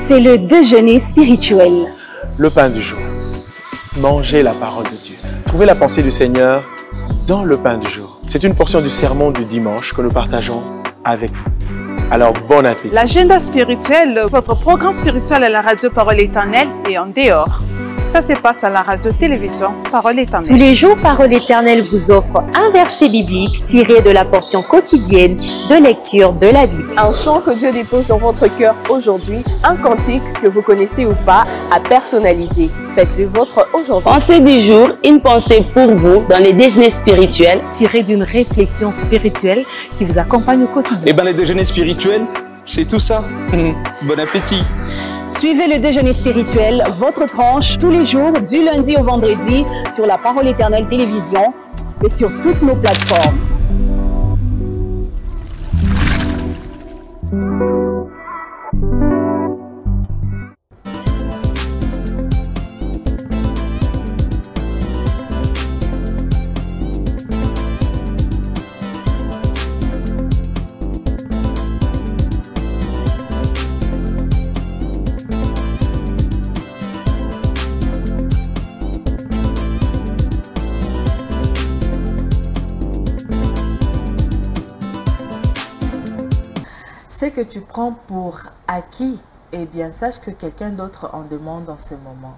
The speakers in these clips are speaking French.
C'est le déjeuner spirituel. Le pain du jour. Mangez la parole de Dieu. Trouvez la pensée du Seigneur dans le pain du jour. C'est une portion du sermon du dimanche que nous partageons avec vous. Alors, bon appétit. L'agenda spirituel, votre programme spirituel à la radio Parole Éternelle et en dehors. Ça se passe à la radio-télévision Parole Éternelle. Tous les jours, Parole Éternelle vous offre un verset biblique tiré de la portion quotidienne de lecture de la Bible. Un chant que Dieu dépose dans votre cœur aujourd'hui, un cantique que vous connaissez ou pas, à personnaliser. Faites-le vôtre aujourd'hui. Pensée du jour, une pensée pour vous dans les déjeuners spirituels. Tiré d'une réflexion spirituelle qui vous accompagne au quotidien. Eh bien, les déjeuners spirituels, c'est tout ça. Bon appétit. Suivez le déjeuner spirituel, votre tranche, tous les jours, du lundi au vendredi, sur la Parole Éternelle Télévision et sur toutes nos plateformes. Ce que tu prends pour acquis, eh bien, sache que quelqu'un d'autre en demande en ce moment.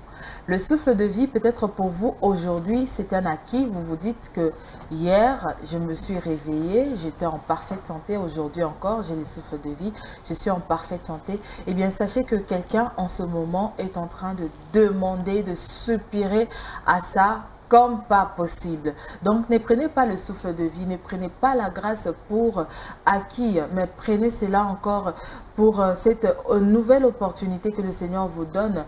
Le souffle de vie, peut-être pour vous, aujourd'hui, c'est un acquis. Vous vous dites que hier, je me suis réveillée, j'étais en parfaite santé. Aujourd'hui encore, j'ai le souffle de vie, je suis en parfaite santé. Eh bien, sachez que quelqu'un en ce moment est en train de demander, de soupirer à ça, comme pas possible. Donc, ne prenez pas le souffle de vie, ne prenez pas la grâce pour acquis, mais prenez cela encore pour cette nouvelle opportunité que le Seigneur vous donne.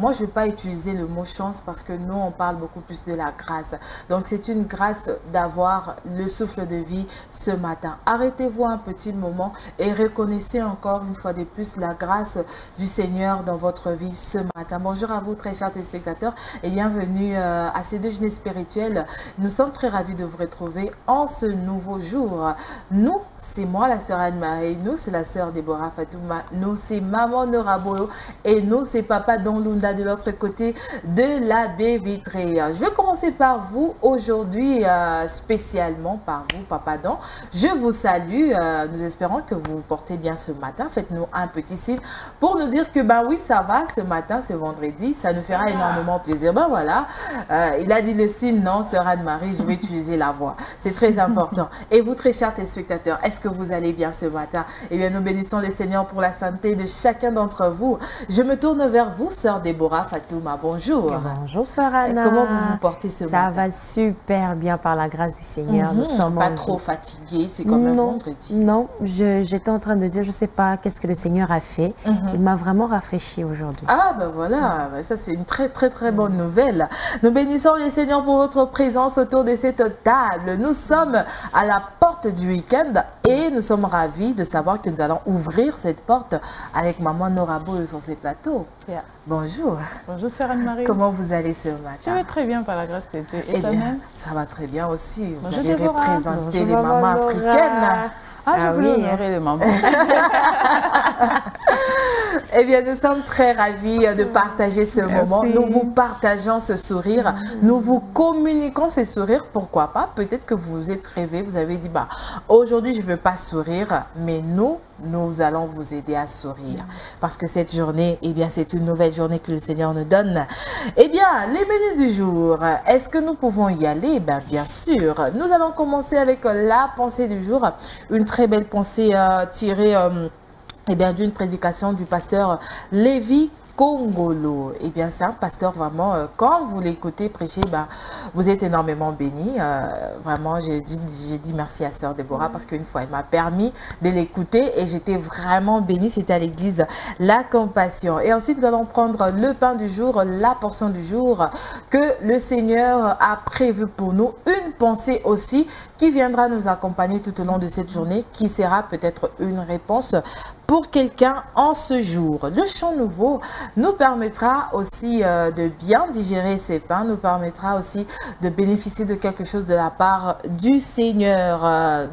Moi, je ne vais pas utiliser le mot chance parce que nous, on parle beaucoup plus de la grâce. Donc, c'est une grâce d'avoir le souffle de vie ce matin. Arrêtez-vous un petit moment et reconnaissez encore une fois de plus la grâce du Seigneur dans votre vie ce matin. Bonjour à vous, très chers téléspectateurs, et bienvenue à ces déjeuners spirituels. Nous sommes très ravis de vous retrouver en ce nouveau jour. Nous, c'est moi, la sœur Anne-Marie. Nous, c'est la sœur Déborah Fatouma. Nous, c'est maman Nora Boyo. Et nous, c'est papa Don Lunda de l'autre côté de la baie vitrée. Je vais commencer par vous aujourd'hui, spécialement par vous, papa Don. Je vous salue. Nous espérons que vous vous portez bien ce matin. Faites-nous un petit signe pour nous dire que, ben oui, ça va ce matin, ce vendredi. Ça nous fera énormément plaisir. Ben voilà, il a dit le signe, non, sœur Anne-Marie, je vais utiliser la voix. C'est très important. Et vous, très chers téléspectateurs, est-ce que vous allez bien ce matin? Eh bien, nous bénissons le Seigneur pour la santé de chacun d'entre vous. Je me tourne vers vous, sœur Déborah Fatouma. Bonjour. Bonjour, sœur Anna. Comment vous vous portez ce matin? Ça va super bien par la grâce du Seigneur. Nous sommes pas trop fatigués, c'est comme un vendredi. Non, j'étais en train de dire, je ne sais pas qu'est-ce que le Seigneur a fait. Il m'a vraiment rafraîchi aujourd'hui. Ah, ben voilà, ça c'est une très bonne nouvelle. Nous bénissons le Seigneur pour votre présence autour de cette table. Nous sommes à la porte du week-end et nous sommes ravis de savoir que nous allons ouvrir cette porte avec maman Nora Boyo sur ces plateaux. Yeah. Bonjour. Bonjour, sœur Anne-Marie. Comment vous allez ce matin? Je vais très bien par la grâce de Dieu. Et bien, ça va très bien aussi. Vous Bonjour, avez Déborah. représenté les Bonjour, mamans Laura. africaines. Ah, je voulais honorer les mamans. Eh bien, nous sommes très ravis de partager ce moment. Nous vous partageons ce sourire. Nous vous communiquons ce sourire. Pourquoi pas? Peut-être que vous vous êtes rêvé. Vous avez dit, bah, aujourd'hui, je ne veux pas sourire. Mais nous allons vous aider à sourire. Parce que cette journée, eh bien, c'est une nouvelle journée que le Seigneur nous donne. Eh bien, les menus du jour. Est-ce que nous pouvons y aller? Ben, bien sûr. Nous allons commencer avec la pensée du jour. Une très belle pensée tirée eh bien, d'une prédication du pasteur Lévi Kongolo. Eh bien, c'est un pasteur vraiment, quand vous l'écoutez prêcher, ben, vous êtes énormément béni. Vraiment, j'ai dit merci à sœur Déborah parce qu'une fois, elle m'a permis de l'écouter et j'étais vraiment bénie. C'était à l'église La Compassion. Et ensuite, nous allons prendre le pain du jour, la portion du jour que le Seigneur a prévu pour nous. Une pensée aussi qui viendra nous accompagner tout au long de cette journée, qui sera peut-être une réponse pour quelqu'un en ce jour. Le chant nouveau nous permettra aussi de bien digérer ces pains, nous permettra aussi de bénéficier de quelque chose de la part du Seigneur.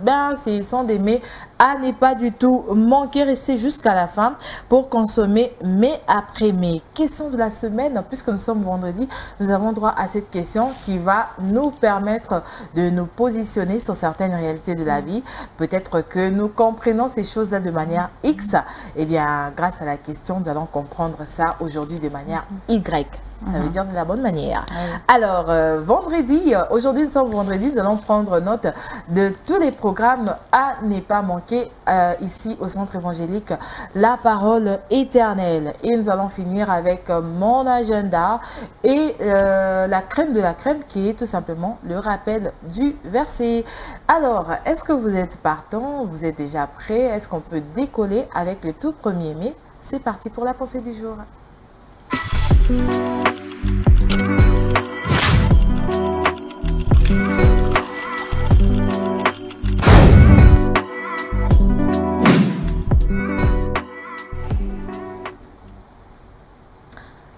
Ben, ce sont des mets à ne pas du tout manquer, rester jusqu'à la fin pour consommer mai après mai. Question de la semaine, puisque nous sommes vendredi, nous avons droit à cette question qui va nous permettre de nous positionner sur certaines réalités de la vie. Peut-être que nous comprenons ces choses-là de manière X. Eh bien, grâce à la question, nous allons comprendre ça aujourd'hui de manière Y. Ça veut dire de la bonne manière. Alors, vendredi, aujourd'hui nous sommes vendredi, nous allons prendre note de tous les programmes à ne pas manquer ici au Centre évangélique La Parole Éternelle. Et nous allons finir avec mon agenda et la crème de la crème qui est tout simplement le rappel du verset. Alors, est-ce que vous êtes partant? Vous êtes déjà prêt? Est-ce qu'on peut décoller avec le tout 1er mai? C'est parti pour la pensée du jour.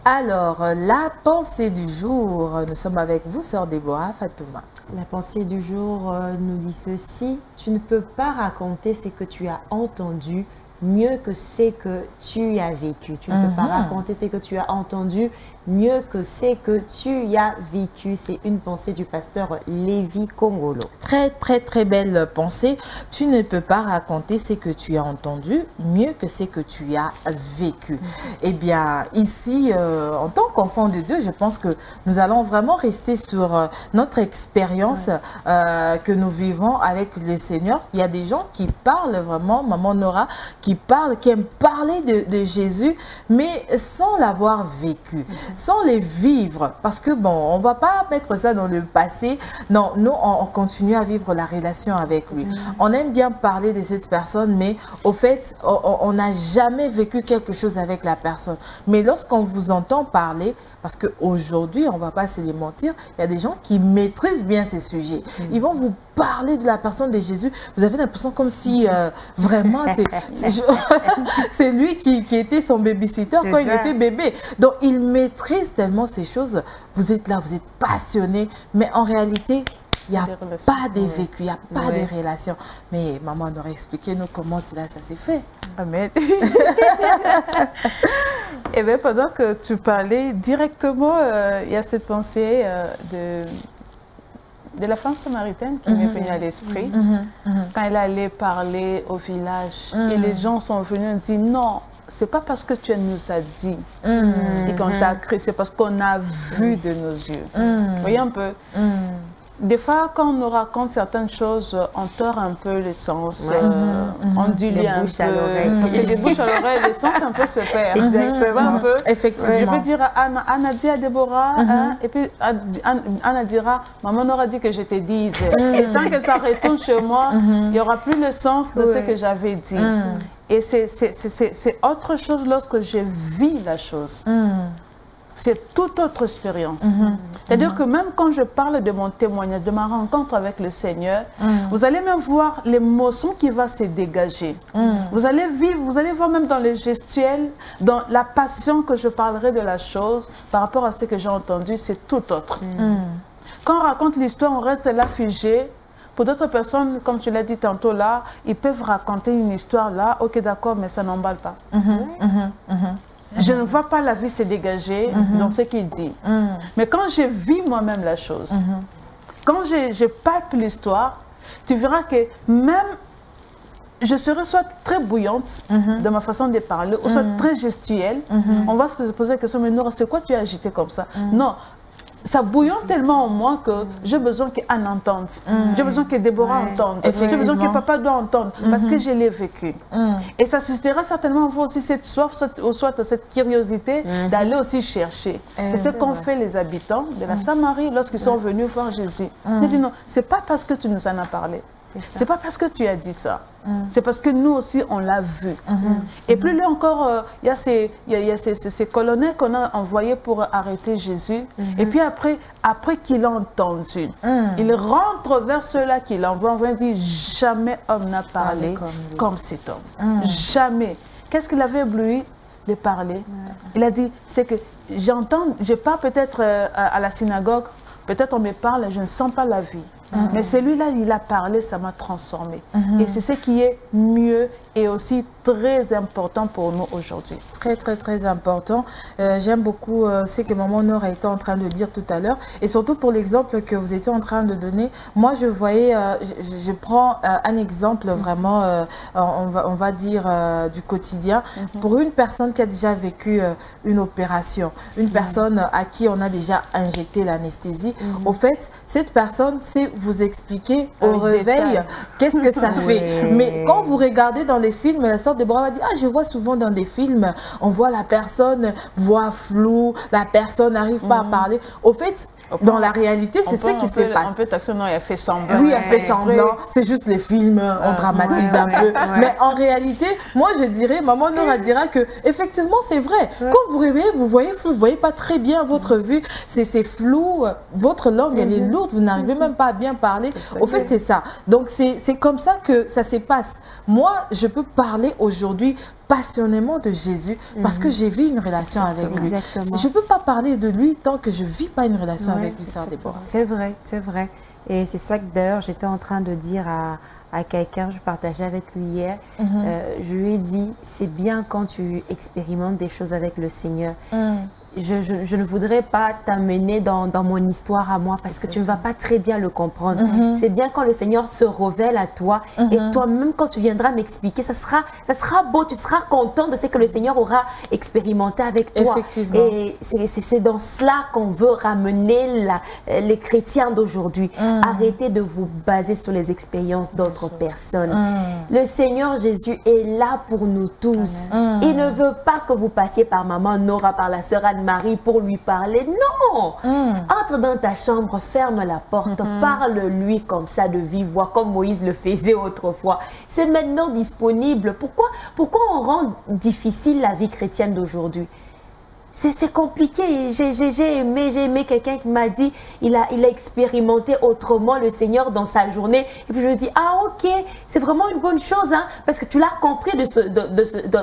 Alors, la pensée du jour, nous sommes avec vous, sœur Déborah Fatouma. La pensée du jour nous dit ceci: tu ne peux pas raconter ce que tu as entendu mieux que ce que tu as vécu. Tu ne peux pas raconter ce que tu as entendu mieux que ce que tu as vécu. C'est une pensée du pasteur Lévi Congolo. Très, très, très belle pensée. Tu ne peux pas raconter ce que tu as entendu mieux que ce que tu as vécu. Eh bien, ici, en tant qu'enfant de Dieu, je pense que nous allons vraiment rester sur notre expérience que nous vivons avec le Seigneur. Il y a des gens qui parlent vraiment, Maman Nora, qui aiment parler de Jésus, mais sans l'avoir vécu, sans les vivre. Parce que, bon, on ne va pas mettre ça dans le passé. Non, nous, on continue à vivre la relation avec lui. On aime bien parler de cette personne, mais au fait, on n'a jamais vécu quelque chose avec la personne. Mais lorsqu'on vous entend parler, parce qu'aujourd'hui, on ne va pas se les mentir, il y a des gens qui maîtrisent bien ces sujets. Ils vont vous parler de la personne de Jésus. Vous avez l'impression comme si vraiment c'est lui qui était son babysitter quand il était bébé. Donc, il maîtrise tellement ces choses. Vous êtes là, vous êtes passionné, mais en réalité, il n'y a pas de vécu, il n'y a pas de relation. Mais maman aurait expliqué nous comment cela ça s'est fait. Amen. Et bien, pendant que tu parlais directement, il y a cette pensée de la femme samaritaine qui m'est venue à l'esprit. Quand elle allait parler au village, et les gens sont venus et disent non, c'est pas parce que tu nous as dit et qu'on t'a cru, c'est parce qu'on a vu de nos yeux. Vous voyez un peu? Des fois, quand on nous raconte certaines choses, on tord un peu le sens, on dilue un peu. Parce que des bouches à l'oreille, le sens un peu se perd. Exactement. Un peu. Effectivement. Je peux dire à Anna dit à Déborah, et puis Anna dira, maman aura dit que je te dise. Et tant que ça retourne chez moi, il n'y aura plus le sens de ce que j'avais dit. Et c'est autre chose lorsque je vis la chose. C'est toute autre expérience. C'est-à-dire que même quand je parle de mon témoignage, de ma rencontre avec le Seigneur, vous allez même voir l'émotion qui va se dégager. Vous allez vivre, vous allez voir même dans les gestuels, dans la passion que je parlerai de la chose, par rapport à ce que j'ai entendu, c'est tout autre. Quand on raconte l'histoire, on reste là figé. Pour d'autres personnes, comme tu l'as dit tantôt là, ils peuvent raconter une histoire là, ok d'accord, mais ça n'emballe pas. Je ne vois pas la vie se dégager dans ce qu'il dit. Mais quand je vis moi-même la chose, quand je palpe l'histoire, tu verras que même je serai soit très bouillante dans ma façon de parler, ou soit très gestuelle. On va se poser la question, mais Nora, c'est quoi tu as agité comme ça? Non. Ça bouillonne tellement en moi que j'ai besoin qu'Anne entende. J'ai besoin que Déborah entende. J'ai besoin que papa doit entendre parce que je l'ai vécu. Et ça suscitera certainement en vous aussi cette soif, soit cette curiosité d'aller aussi chercher. C'est ce qu'ont fait les habitants de la Samarie lorsqu'ils sont venus voir Jésus. Ils disent non, c'est pas parce que tu nous en as parlé. C'est pas parce que tu as dit ça. C'est parce que nous aussi, on l'a vu. Et plus là encore, il y a ces colonels qu'on a envoyés pour arrêter Jésus. Et puis après qu'il a entendu, il rentre vers ceux-là qu'il envoie. On dit, jamais homme n'a parlé comme cet homme. Jamais. Qu'est-ce qu'il avait ébloui de parler? Il a dit, c'est que j'entends, je pars peut-être à la synagogue, peut-être on me parle, je ne sens pas la vie. Mais celui-là, il a parlé, ça m'a transformé. Et c'est ce qui est mieux et aussi très important pour nous aujourd'hui. Très, très, très important. J'aime beaucoup ce que Maman Nora était en train de dire tout à l'heure. Et surtout pour l'exemple que vous étiez en train de donner. Moi, je voyais, je prends un exemple vraiment, on va dire, du quotidien. Pour une personne qui a déjà vécu une opération, une personne à qui on a déjà injecté l'anesthésie, au fait, cette personne sait vous expliquer au réveil qu'est-ce que ça fait. Mais quand vous regardez dans les films, la sœur Déborah va dire, ah, je vois souvent dans des films, on voit la personne voix floue, la personne n'arrive pas à parler. Au fait, dans la réalité, c'est ce qui se passe. Un peu d'action, non, elle fait semblant. Oui, elle fait semblant. C'est juste les films, on dramatise un peu. Mais en réalité, moi, je dirais, Maman Nora dira que effectivement, c'est vrai. Quand vous réveillez, vous voyez flou, vous voyez pas très bien votre vue. C'est flou. Votre langue, elle est lourde. Vous n'arrivez même pas à bien parler. Au fait, c'est ça. Donc, c'est comme ça que ça se passe. Moi, je peux parler aujourd'hui passionnément de Jésus parce que j'ai vu une relation avec lui. Je ne peux pas parler de lui tant que je ne vis pas une relation avec lui, sœur Déborah. C'est vrai, c'est vrai. Et c'est ça que d'ailleurs j'étais en train de dire à quelqu'un, je partageais avec lui hier, je lui ai dit, c'est bien quand tu expérimentes des choses avec le Seigneur. Je ne voudrais pas t'amener dans mon histoire à moi parce que tu ne vas pas très bien le comprendre. C'est bien quand le Seigneur se révèle à toi et toi-même quand tu viendras m'expliquer, ça sera beau, tu seras content de ce que le Seigneur aura expérimenté avec toi. Et c'est dans cela qu'on veut ramener les chrétiens d'aujourd'hui. Arrêtez de vous baser sur les expériences d'autres personnes. Le Seigneur Jésus est là pour nous tous. Il ne veut pas que vous passiez par Maman Nora, par la sœur Anne-Marie pour lui parler. Non! Entre dans ta chambre, ferme la porte, parle-lui comme ça de vive voix, comme Moïse le faisait autrefois. C'est maintenant disponible. Pourquoi on rend difficile la vie chrétienne d'aujourd'hui? C'est compliqué. J'ai aimé quelqu'un qui m'a dit il a expérimenté autrement le Seigneur dans sa journée. Et puis je me dis, ah ok, c'est vraiment une bonne chose, hein, parce que tu l'as compris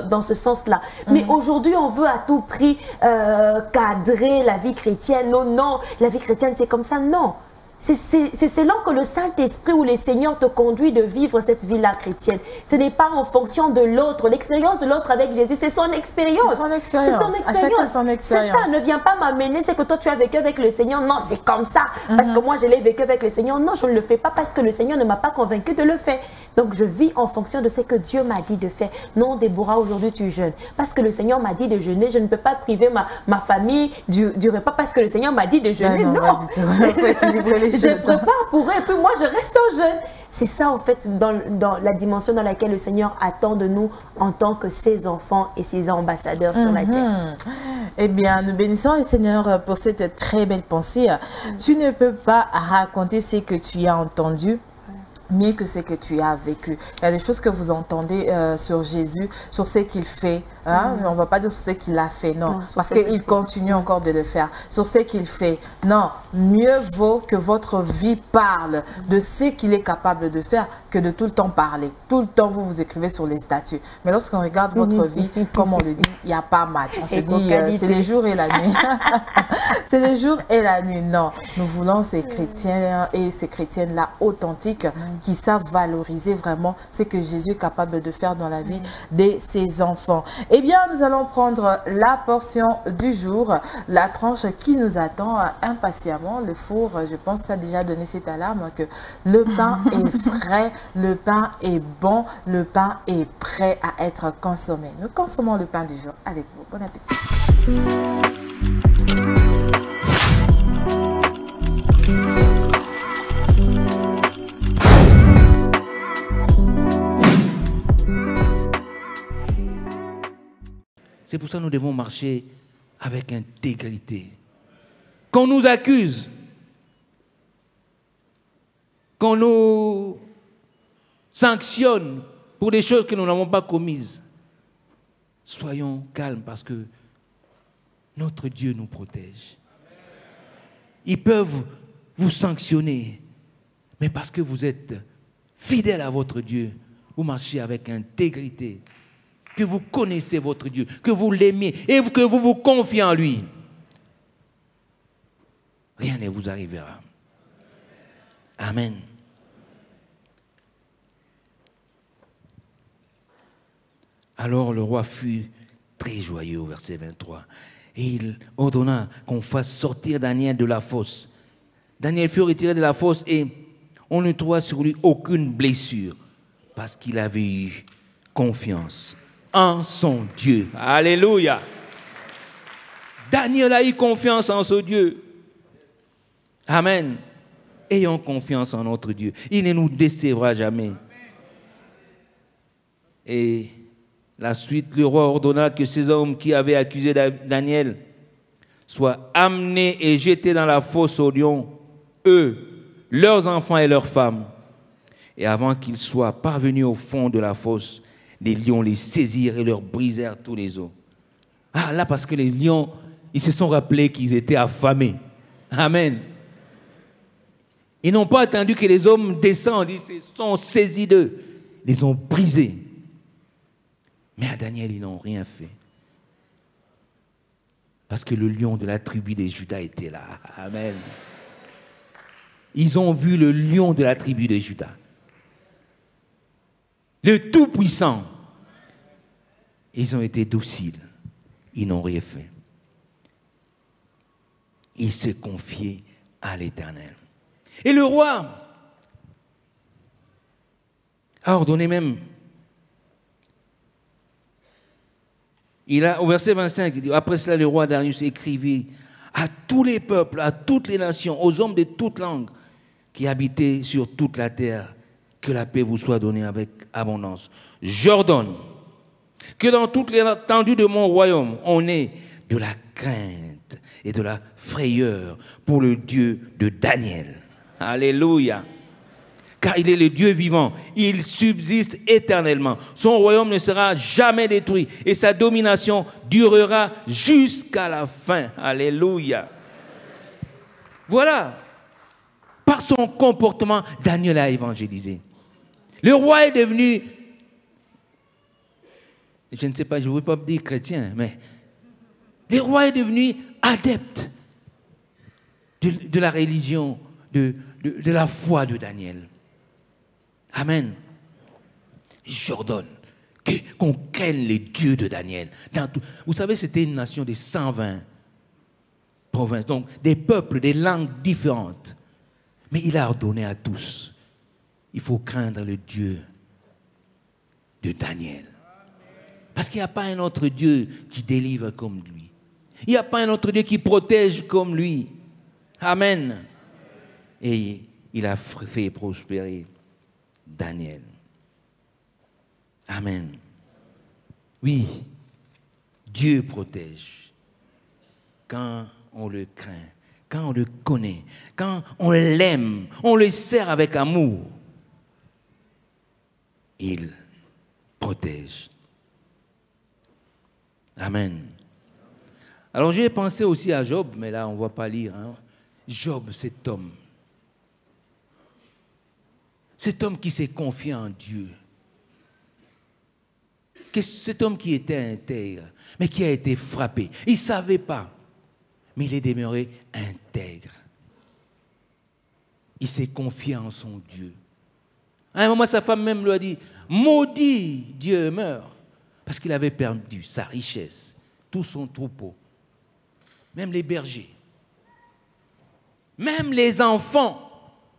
dans ce sens-là. Mais aujourd'hui, on veut à tout prix cadrer la vie chrétienne. Non, non, la vie chrétienne, c'est comme ça. Non. C'est selon que le Saint-Esprit ou le Seigneur te conduit de vivre cette vie-là chrétienne. Ce n'est pas en fonction de l'autre. L'expérience de l'autre avec Jésus, c'est son expérience. C'est son expérience. À chacun son expérience. C'est ça, ne viens pas m'amener, c'est que toi tu as vécu avec le Seigneur. Non, c'est comme ça. Parce que moi je l'ai vécu avec le Seigneur. Non, je ne le fais pas parce que le Seigneur ne m'a pas convaincu de le faire. Donc je vis en fonction de ce que Dieu m'a dit de faire. Non, Déborah, aujourd'hui tu jeûnes. Parce que le Seigneur m'a dit de jeûner, je ne peux pas priver ma famille du repas parce que le Seigneur m'a dit de jeûner. Non, je prépare pour eux et puis moi je reste en jeûne. C'est ça en fait dans la dimension dans laquelle le Seigneur attend de nous en tant que ses enfants et ses ambassadeurs sur la terre. Eh bien, nous bénissons le Seigneur pour cette très belle pensée. Tu ne peux pas raconter ce que tu as entendu mieux que ce que tu as vécu. Il y a des choses que vous entendez sur Jésus, sur ce qu'il fait. Hein? On ne va pas dire sur ce qu'il a fait, non. Parce qu'il continue encore de le faire. Sur ce qu'il fait. Non, mieux vaut que votre vie parle de ce qu'il est capable de faire que de tout le temps parler. Tout le temps, vous écrivez sur les statuts. Mais lorsqu'on regarde votre vie, comme on le dit, il n'y a pas match. On se dit, c'est les jours et la nuit. C'est les jours et la nuit. Non, nous voulons ces chrétiens et ces chrétiennes-là authentiques qui savent valoriser vraiment ce que Jésus est capable de faire dans la vie de ses enfants. Eh bien, nous allons prendre la portion du jour, la tranche qui nous attend impatiemment. Le four, je pense, ça a déjà donné cette alarme que le pain est frais, le pain est bon, le pain est prêt à être consommé. Nous consommons le pain du jour avec vous. Bon appétit. C'est pour ça que nous devons marcher avec intégrité. Qu'on nous accuse, qu'on nous sanctionne pour des choses que nous n'avons pas commises, soyons calmes parce que notre Dieu nous protège. Ils peuvent vous sanctionner, mais parce que vous êtes fidèles à votre Dieu, vous marchez avec intégrité. Que vous connaissez votre Dieu, que vous l'aimez et que vous vous confiez en lui. Rien ne vous arrivera. Amen. Alors le roi fut très joyeux au verset 23. Et il ordonna qu'on fasse sortir Daniel de la fosse. Daniel fut retiré de la fosse et on ne trouva sur lui aucune blessure parce qu'il avait eu confiance en son Dieu. Alléluia. Daniel a eu confiance en ce Dieu. Amen. Ayons confiance en notre Dieu. Il ne nous décevra jamais. Et la suite, le roi ordonna que ces hommes qui avaient accusé Daniel soient amenés et jetés dans la fosse aux lions, eux, leurs enfants et leurs femmes. Et avant qu'ils soient parvenus au fond de la fosse, les lions les saisirent et leur brisèrent tous les os. Ah, là, parce que les lions, ils se sont rappelés qu'ils étaient affamés. Amen. Ils n'ont pas attendu que les hommes descendent, ils se sont saisis d'eux, ils les ont brisés. Mais à Daniel, ils n'ont rien fait. Parce que le lion de la tribu des Judas était là. Amen. Ils ont vu le lion de la tribu de Judas. Le Tout-Puissant. Ils ont été dociles. Ils n'ont rien fait. Ils se confiaient à l'Éternel. Et le roi a ordonné même, au verset 25, il dit, après cela, le roi Darius écrivit à tous les peuples, à toutes les nations, aux hommes de toutes langues qui habitaient sur toute la terre, que la paix vous soit donnée avec abondance. J'ordonne que dans toute l'étendue de mon royaume, on ait de la crainte et de la frayeur pour le Dieu de Daniel. Alléluia. Car il est le Dieu vivant, il subsiste éternellement. Son royaume ne sera jamais détruit et sa domination durera jusqu'à la fin. Alléluia. Voilà. Par son comportement, Daniel a évangélisé. Le roi est devenu, je ne sais pas, je ne veux pas dire chrétien, mais le roi est devenu adepte de la religion, de la foi de Daniel. Amen. J'ordonne qu'on craigne les dieux de Daniel. Vous savez, c'était une nation de 120 provinces, donc des peuples, des langues différentes. Mais il a ordonné à tous, il faut craindre le Dieu de Daniel. Parce qu'il n'y a pas un autre Dieu qui délivre comme lui. Il n'y a pas un autre Dieu qui protège comme lui. Amen. Et il a fait prospérer Daniel. Amen. Oui, Dieu protège quand on le craint, quand on le connaît, quand on l'aime, on le sert avec amour. Il protège. Amen. Alors j'ai pensé aussi à Job, mais là on ne va pas lire. Hein. Job, cet homme qui s'est confié en Dieu. Cet homme qui était intègre, mais qui a été frappé. Il ne savait pas, mais il est demeuré intègre. Il s'est confié en son Dieu. À un moment, sa femme même lui a dit, maudit Dieu meurt, parce qu'il avait perdu sa richesse, tout son troupeau, même les bergers, même les enfants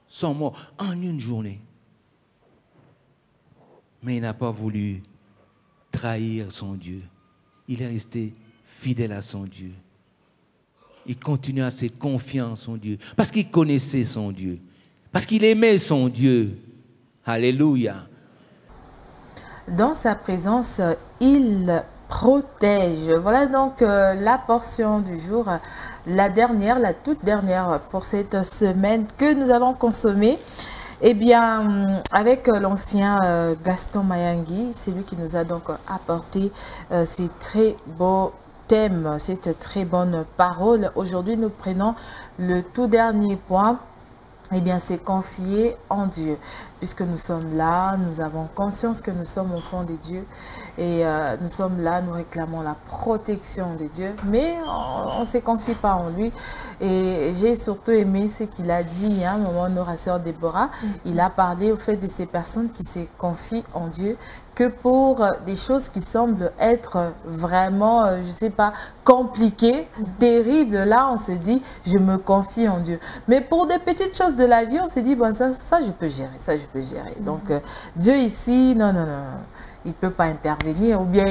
sont morts en une journée. Mais il n'a pas voulu trahir son Dieu. Il est resté fidèle à son Dieu. Il continue à se confier en son Dieu. Parce qu'il connaissait son Dieu. Parce qu'il aimait son Dieu. Alléluia. Dans sa présence, il protège. Voilà donc la portion du jour. La toute dernière pour cette semaine que nous allons consommer. Eh bien, avec l'ancien Gaston Mayangui, c'est lui qui nous a donc apporté ces très beaux thèmes, cette très bonne parole. Aujourd'hui, nous prenons le tout dernier point. Eh bien, c'est confier en Dieu. Puisque nous sommes là, nous avons conscience que nous sommes au fond de Dieu. Et nous sommes là, nous réclamons la protection de Dieu. Mais on ne se confie pas en lui. Et j'ai surtout aimé ce qu'il a dit, hein, maman Nora, sœur Déborah. Il a parlé au fait de ces personnes qui se confient en Dieu, que pour des choses qui semblent être vraiment, je ne sais pas, compliquées, terribles, là on se dit, je me confie en Dieu. Mais pour des petites choses de la vie, on se dit, bon, ça je peux gérer, ça je peux gérer. Donc Dieu ici, non, non, non. Il ne peut pas intervenir, ou bien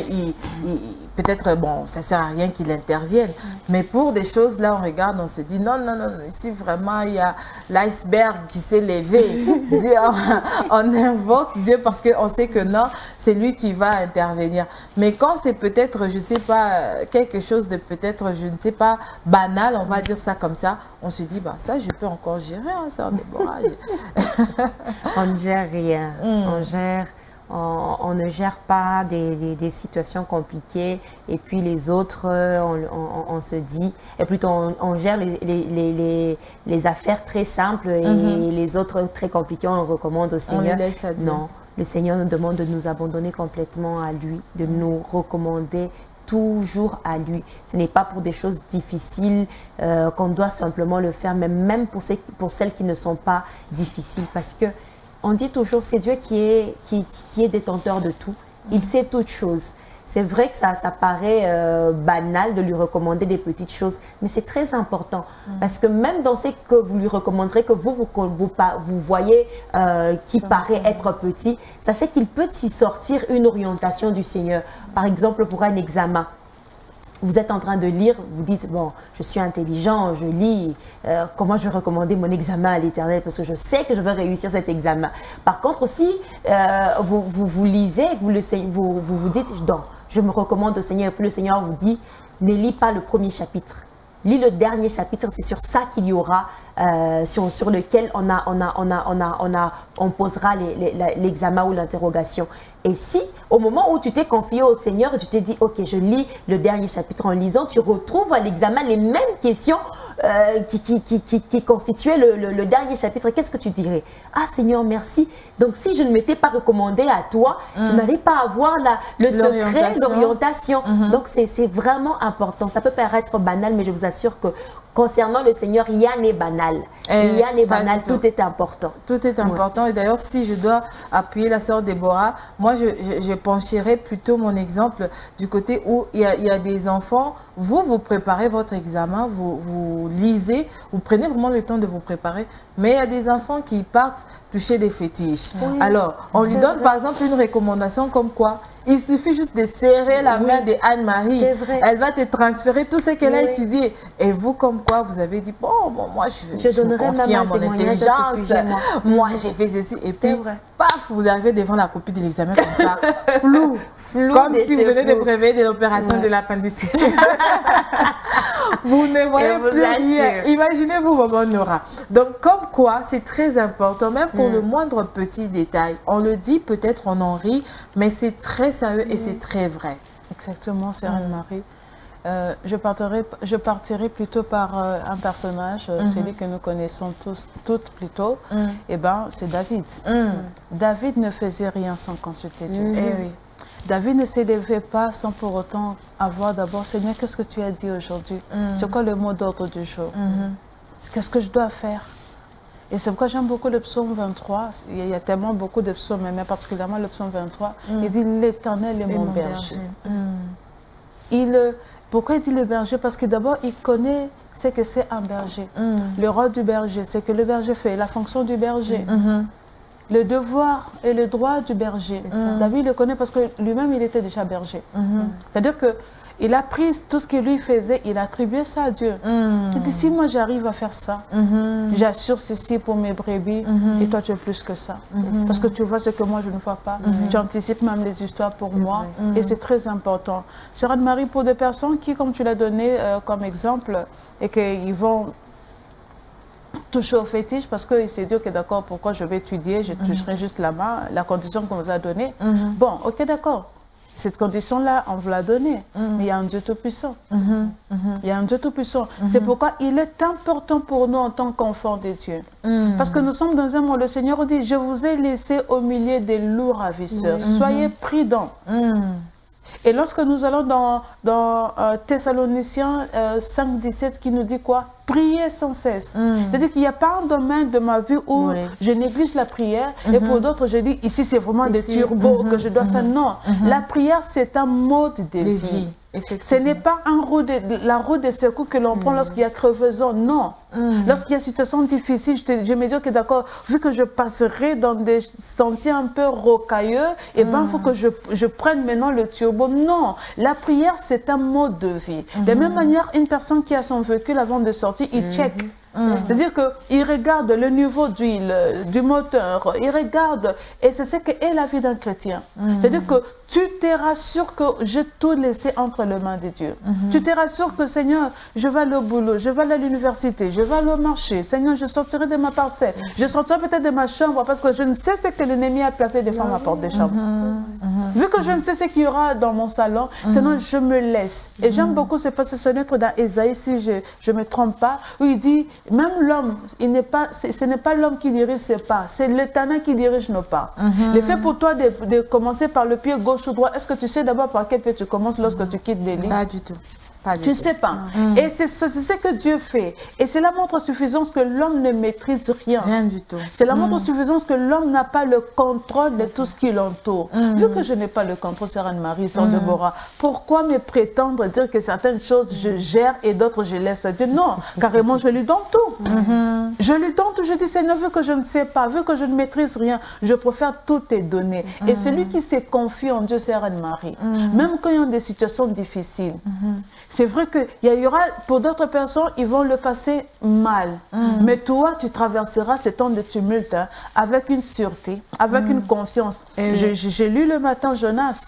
peut-être, bon, ça ne sert à rien qu'il intervienne. Mais pour des choses, là, on regarde, on se dit, non, non, non, ici, vraiment, il y a l'iceberg qui s'est levé. Dieu, on invoque Dieu parce qu'on sait que non, c'est lui qui va intervenir. Mais quand c'est peut-être, je ne sais pas, quelque chose de peut-être, je ne sais pas, banal, on va dire ça comme ça, on se dit, bah, ça, je peux encore gérer, hein, sœur Déborah. On ne gère rien, on ne gère pas des situations compliquées et puis les autres, on se dit, et plutôt on gère les affaires très simples et les autres très compliquées, on recommande au Seigneur. On les laisse à Dieu. Non, le Seigneur nous demande de nous abandonner complètement à lui, de nous recommander toujours à lui. Ce n'est pas pour des choses difficiles qu'on doit simplement le faire, mais même pour celles qui ne sont pas difficiles, parce que on dit toujours, c'est Dieu qui est détenteur de tout. Il sait toutes choses. C'est vrai que ça paraît banal de lui recommander des petites choses, mais c'est très important. Parce que même dans ce que vous lui recommanderez, que vous voyez qui paraît être petit, sachez qu'il peut s'y sortir une orientation du Seigneur. Par exemple, pour un examen. Vous êtes en train de lire, vous dites, bon, je suis intelligent, je lis, comment je vais recommander mon examen à l'Éternel parce que je sais que je vais réussir cet examen. Par contre, si vous lisez, vous vous dites, non, je me recommande au Seigneur, et puis le Seigneur vous dit, ne lis pas le premier chapitre. Lis le dernier chapitre, c'est sur ça qu'il y aura, sur lequel on posera l'examen ou l'interrogation. Et si, au moment où tu t'es confié au Seigneur et tu t'es dit, ok, je lis le dernier chapitre, en lisant, tu retrouves à l'examen les mêmes questions qui constituaient le dernier chapitre, qu'est-ce que tu dirais? Ah Seigneur, merci. Donc si je ne m'étais pas recommandé à toi, je n'allais pas avoir le secret d'orientation. Donc c'est vraiment important. Ça peut paraître banal, mais je vous assure que concernant le Seigneur, rien n'est banal. Rien n'est banal, tout est important. Tout est important. Et d'ailleurs, si je dois appuyer la sœur Déborah, moi, je pencherai plutôt mon exemple du côté où il y a des enfants. Vous préparez votre examen, vous lisez, vous prenez vraiment le temps de vous préparer. Mais il y a des enfants qui partent toucher des fétiches. Oui. Alors, on lui donne par exemple une recommandation comme quoi il suffit juste de serrer la main de Anne-Marie. Elle va te transférer tout ce qu'elle a étudié. Et vous, comme quoi, vous avez dit, bon moi, je me confie en mon intelligence. Moi, j'ai fait ceci. Et puis, paf, vous arrivez devant la copie de l'examen comme ça, flou. Comme si vous venez de préveiller de l'opération de l'appendicite. Vous ne voyez plus rien. Imaginez-vous, maman Nora. Donc, comme quoi, c'est très important, même pour le moindre petit détail. On le dit, peut-être on en rit, mais c'est très sérieux et c'est très vrai. Exactement, c'est Anne-Marie. Je partirai plutôt par un personnage, celui que nous connaissons toutes plutôt. Et ben, c'est David. David ne faisait rien sans consulter Dieu. Oui. David ne s'élevait pas sans pour autant avoir d'abord, Seigneur, qu'est-ce que tu as dit aujourd'hui? C'est quoi le mot d'ordre du jour? Qu'est-ce que je dois faire? Et c'est pourquoi j'aime beaucoup le psaume 23. Il y a tellement beaucoup de psaumes, mais particulièrement le psaume 23. Il dit, l'Éternel est mon berger. Pourquoi il dit le berger? Parce que d'abord, il connaît ce que c'est un berger. Le rôle du berger, c'est que le berger fait la fonction du berger. Le devoir et le droit du berger. David le connaît parce que lui-même, il était déjà berger. C'est-à-dire qu'il a pris tout ce qu'il lui faisait, il a attribué ça à Dieu. Il dit, si moi j'arrive à faire ça, j'assure ceci pour mes brebis, et toi tu es plus que ça. Parce que tu vois ce que moi je ne vois pas. Tu anticipes même les histoires pour moi, et c'est très important. Sœur Anne-Marie, pour des personnes qui, comme tu l'as donné comme exemple, et qu'ils vont toucher au fétiche parce qu'il s'est dit, ok d'accord, pourquoi je vais étudier, je toucherai juste la main, la condition qu'on vous a donnée. Bon, ok d'accord, cette condition-là, on vous l'a donnée, mais il y a un Dieu Tout-Puissant. Il y a un Dieu Tout-Puissant. C'est pourquoi il est important pour nous en tant qu'enfants de Dieu. Parce que nous sommes dans un monde, le Seigneur dit, je vous ai laissé au milieu des loups ravisseurs. Soyez prudents. Et lorsque nous allons dans Thessaloniciens 5, 17, qui nous dit quoi? prier sans cesse. C'est-à-dire qu'il n'y a pas un domaine de ma vie où je néglige la prière et pour d'autres, je dis ici, c'est vraiment des turbos que je dois faire. Non, la prière, c'est un mode de vie. Ce n'est pas la route de secours que l'on prend lorsqu'il y a crevaison, non. Lorsqu'il y a une situation difficile, je me dis que d'accord, vu que je passerai dans des sentiers un peu rocailleux, et ben il faut que je prenne maintenant le turbo. Non, la prière c'est un mode de vie. De la même manière, une personne qui a son véhicule avant de sortir, il check. C'est-à-dire qu'il regarde le niveau d'huile, du moteur, il regarde, et c'est ce qu'est la vie d'un chrétien. C'est-à-dire que tu te rassures que j'ai tout laissé entre les mains de Dieu. Tu te rassures que Seigneur, je vais aller au boulot, je vais aller à l'université, je vais aller au marché. Seigneur, je sortirai de ma parcelle, je sortirai peut-être de ma chambre parce que je ne sais ce que l'ennemi a placé devant ma porte de chambre. Vu que je ne sais ce qu'il y aura dans mon salon, sinon je me laisse. Et j'aime beaucoup ce passage dans Ésaïe, si je ne me trompe pas, où il dit, même l'homme, ce n'est pas l'homme qui dirige ses pas, c'est l'Éternel qui dirige nos pas. Le fait pour toi de commencer par le pied gauche ou droit, est-ce que tu sais d'abord par quel pied tu commences lorsque tu quittes les lits? Pas du tout. Tu ne sais pas. Et c'est ce que Dieu fait. Et c'est la montre suffisance que l'homme ne maîtrise rien. Rien du tout. C'est la montre suffisance que l'homme n'a pas le contrôle de tout ce qui l'entoure. Vu que je n'ai pas le contrôle, Sœur Anne-Marie, Sœur Deborah, pourquoi me prétendre dire que certaines choses je gère et d'autres je laisse à Dieu? Non, carrément je lui donne tout. Je lui donne tout. Je dis, Seigneur, vu que je ne sais pas, vu que je ne maîtrise rien, je préfère tout te donner. Et celui qui se confie en Dieu, Sœur Anne-Marie, même quand il y a des situations difficiles, c'est vrai qu'il y aura, pour d'autres personnes, ils vont le passer mal. Mais toi, tu traverseras ce temps de tumulte avec une sûreté, avec une confiance. J'ai lu le matin Jonas.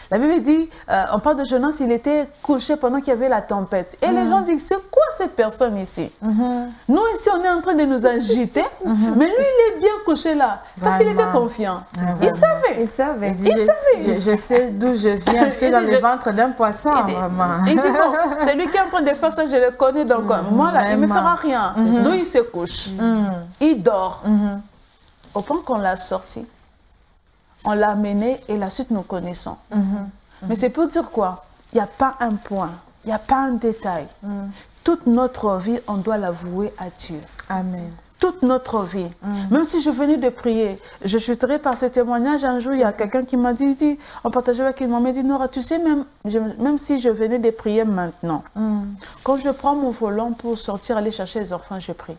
La Bible dit, on parle de Jonas, il était couché pendant qu'il y avait la tempête. Et les gens disent, c'est quoi cette personne ici? Nous, ici, on est en train de nous agiter, mais lui, il est bien couché là, parce qu'il était confiant. Il savait. Il savait. Je sais d'où je viens, j'étais dans le ventre d'un poisson, vraiment. Il dit, bon, c'est lui qui est en train de faire ça, je le connais, donc moi, là, il ne me fera rien. Donc, il se couche. Il dort. Au point qu'on l'a sorti. On l'a amené et la suite nous connaissons. Mais c'est pour dire quoi? Il n'y a pas un point, il n'y a pas un détail. Toute notre vie, on doit la vouer à Dieu. Amen. Toute notre vie. Même si je venais de prier, je chuterai par ce témoignage. Un jour, il y a quelqu'un qui m'a dit, on partageait avec une maman, il m'a dit, Nora, tu sais, même si je venais de prier maintenant, quand je prends mon volant pour sortir, aller chercher les enfants, je prie.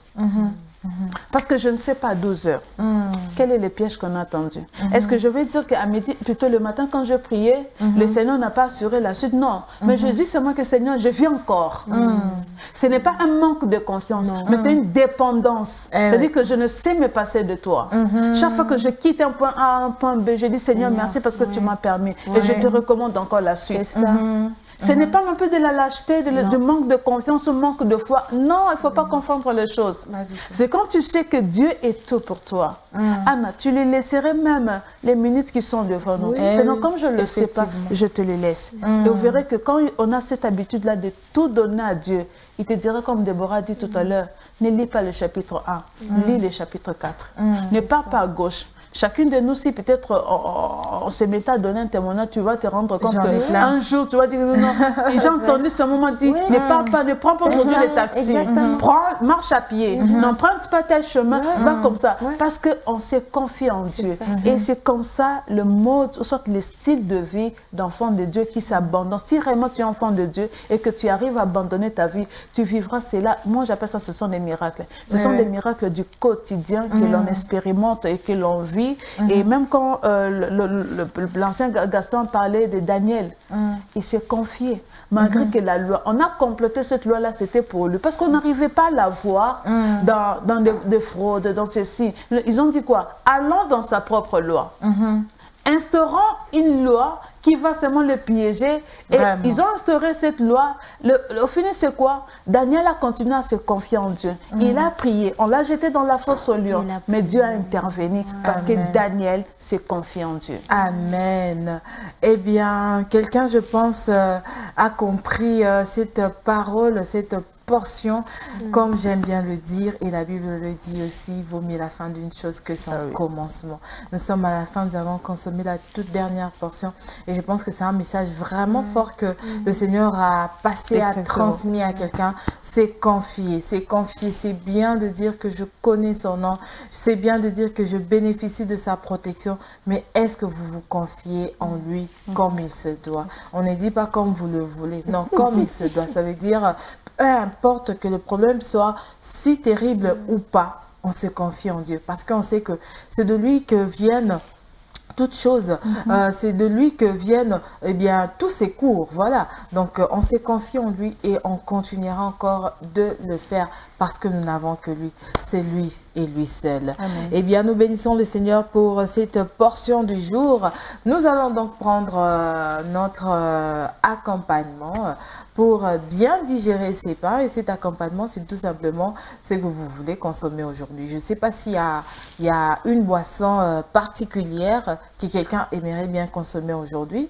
Parce que je ne sais pas, 12 heures, quel est le piège qu'on a attendu? Est-ce que je vais dire qu'à midi, plutôt le matin quand je priais, le Seigneur n'a pas assuré la suite? Non, mais je dis seulement que Seigneur, je vis encore. Ce n'est pas un manque de confiance, mais c'est une dépendance. C'est-à-dire que je ne sais me passer de toi. Chaque fois que je quitte un point A à un point B, je dis Seigneur, merci parce que tu m'as permis. Et je te recommande encore la suite. C'est ça. Ce n'est pas un peu de la lâcheté, du manque de confiance ou manque de foi. Non, il ne faut pas confondre les choses. C'est quand tu sais que Dieu est tout pour toi. Anna, tu les laisserais même les minutes qui sont devant nous. Sinon, comme je ne le sais pas, je te les laisse. Et vous verrez que quand on a cette habitude-là de tout donner à Dieu, il te dira comme Déborah dit tout à l'heure, ne lis pas le chapitre 1, lis le chapitre 4. Ne pars pas à gauche. Chacune de nous, si peut-être on se mettait à donner un témoignage, tu vas te rendre compte qu'un jour, tu vas dire non. J'ai entendu ce moment dire, ne pars pas, ne prends pas aujourd'hui le taxi. Marche à pied. N'emprunte pas tel chemin, va comme ça. Parce qu'on s'est confié en Dieu. Et c'est comme ça le mode, ou soit le style de vie d'enfant de Dieu qui s'abandonne. Si vraiment tu es enfant de Dieu et que tu arrives à abandonner ta vie, tu vivras cela. Moi, j'appelle ça, ce sont des miracles. Ce sont des miracles du quotidien que l'on expérimente et que l'on vit. Et même quand l'ancien Gaston parlait de Daniel, il s'est confié. Malgré que la loi, on a complété cette loi-là, c'était pour lui. Parce qu'on n'arrivait pas à la voir dans des fraudes, dans ceci. Ils ont dit quoi? Allons dans sa propre loi. Instaurant une loi qui va seulement le piéger. Et ils ont instauré cette loi. Au final, c'est quoi? Daniel a continué à se confier en Dieu. Il a prié. On l'a jeté dans la fosse au lion. Mais Dieu a intervenu parce que Daniel s'est confié en Dieu. Amen. Eh bien, quelqu'un, je pense, a compris cette parole, cette portion, comme j'aime bien le dire, et la Bible le dit aussi, vaut mieux la fin d'une chose que son commencement. Nous sommes à la fin, nous avons consommé la toute dernière portion, et je pense que c'est un message vraiment fort que le Seigneur a passé, a transmis à quelqu'un. C'est confier, c'est bien de dire que je connais son nom, c'est bien de dire que je bénéficie de sa protection, mais est-ce que vous vous confiez en lui comme il se doit? On ne dit pas comme vous le voulez, non, comme il se doit. Ça veut dire, peu importe que le problème soit si terrible ou pas, on se confie en Dieu, parce qu'on sait que c'est de lui que viennent toutes choses, c'est de lui que viennent tous ses cours, voilà. Donc on s'est confié en lui et on continuera encore de le faire parce que nous n'avons que lui, c'est lui et lui seul. Amen. Eh bien, nous bénissons le Seigneur pour cette portion du jour. Nous allons donc prendre notre accompagnement pour bien digérer ces pains, et cet accompagnement, c'est tout simplement ce que vous voulez consommer aujourd'hui. Je ne sais pas s'il y a une boisson particulière que quelqu'un aimerait bien consommer aujourd'hui.